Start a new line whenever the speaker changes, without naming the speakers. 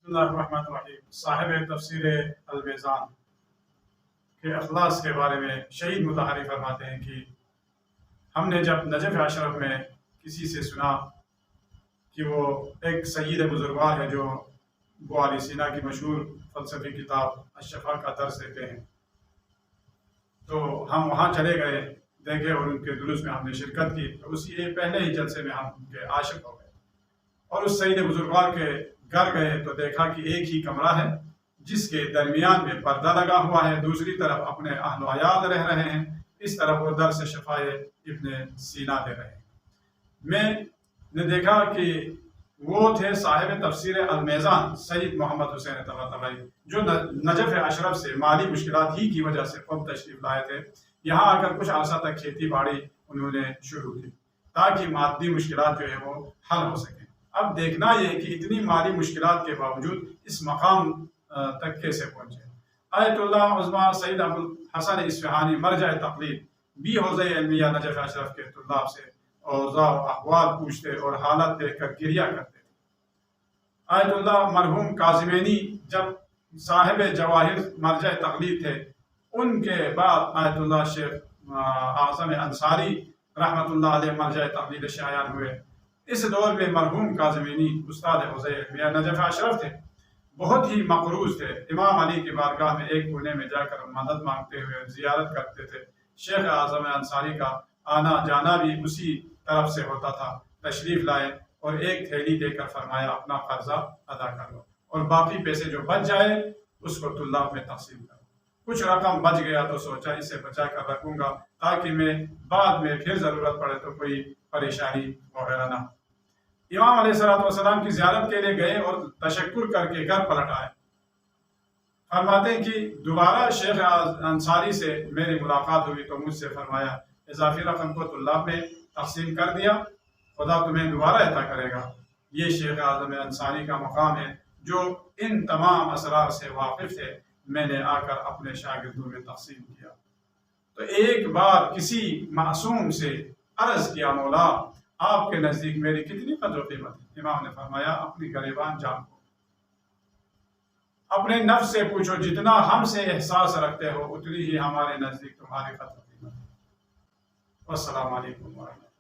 بسم اللہ الرحمن الرحیم۔ صاحب تفسیر المیزان کے اخلاص کے بارے میں شہید مطہری فرماتے ہیں کہ ہم نے جب نجف اشرف میں کسی سے سنا کہ وہ ایک سید بزرگوار ہے جو ابو علی سینا کی مشہور فلسفی کتاب الشفا کا درس دیتے ہیں، تو ہم وہاں چلے گئے، دیکھے اور ان کے دروس میں ہم نے شرکت کی۔ تو اسی پہلے ہی جلسے میں ہم ان کے عاشق ہو گئے اور اس سید بزرگوار کے گھر گئے تو دیکھا کہ ایک ہی کمرہ ہے جس کے درمیان میں پردہ لگا ہوا ہے، دوسری طرف اپنے اہل و عیال رہ رہے ہیں، اس طرف وہ درس شفائے ابن سینا دے رہے ہیں۔ میں نے دیکھا کہ وہ تھے صاحب تفسیر المیزان سید محمد حسین طباطبائی، جو نجف اشرف سے مالی مشکلات ہی کی وجہ سے خود تشریف لائے تھے۔ یہاں آ کر کچھ عرصہ تک کھیتی باڑی انہوں نے شروع کی تاکہ مادی مشکلات جو ہے وہ حل ہو سکیں۔ اب دیکھنا یہ کہ اتنی مالی مشکلات کے باوجود اس مقام تک کیسے پہنچے۔ آیت اللہ عظمیٰ سید ابوالحسن اصفہانی مرجع تقلید بھی حوزہ علمیہ نجف اشرف کے طلاب سے اوضاع و احوال پوچھتے اور حالت دیکھ کر گریہ کرتے تھے۔ آیت اللہ مرحوم کاظمینی جب صاحب جواہر مرجع تقلید تھے، ان کے بعد آیت اللہ شیخ اعظم انصاری رحمۃ اللہ علیہ مرجع تقلید شایان ہوئے۔ اس دور میں مرحوم کاظمینی استاد حوزہ علمیہ نجف اشرف تھے، بہت ہی مقروض تھے۔ امام علی کی بارگاہ میں ایک کونے میں جا کر مدد مانگتے ہوئے زیارت کرتے تھے۔ شیخ اعظم انصاری کا آنا جانا بھی اسی طرف سے ہوتا تھا۔ تشریف لائے اور ایک تھیلی دے کر فرمایا اپنا قرضہ ادا کر لو اور باقی پیسے جو بچ جائے اس کو طلاب میں تقسیم کرو۔ کچھ رقم بچ گیا تو سوچا اسے بچا کر رکھوں گا تاکہ میں بعد میں پھر ضرورت پڑے تو کوئی پریشانی وغیرہ نہ ہو۔ امام علیہ السلام کی زیارت کے لیے گئے اور تشکر کر کے گھر پلٹ آئے۔ فرماتے ہیں کہ دوبارہ شیخ انصاری سے میری ملاقات ہوئی تو مجھ سے فرمایا اضافی رقم کو طلاب میں تقسیم کر دیا، خدا تمہیں دوبارہ عطا کرے گا۔ یہ شیخ اعظم انصاری کا مقام ہے جو ان تمام اسرار سے واقف تھے، میں نے آ کر اپنے شاگردوں میں تقسیم کیا۔ تو ایک بار کسی معصوم سے عرض کیا مولا آپ کے نزدیک میری کتنی قدر و قیمت ہے؟ امام نے فرمایا اپنی گریبان جان کو، اپنے نفس سے پوچھو، جتنا ہم سے احساس رکھتے ہو اتنی ہی ہمارے نزدیک تمہاری قدر و قیمت ہے۔ والسلام علیکم ورحمۃ اللہ۔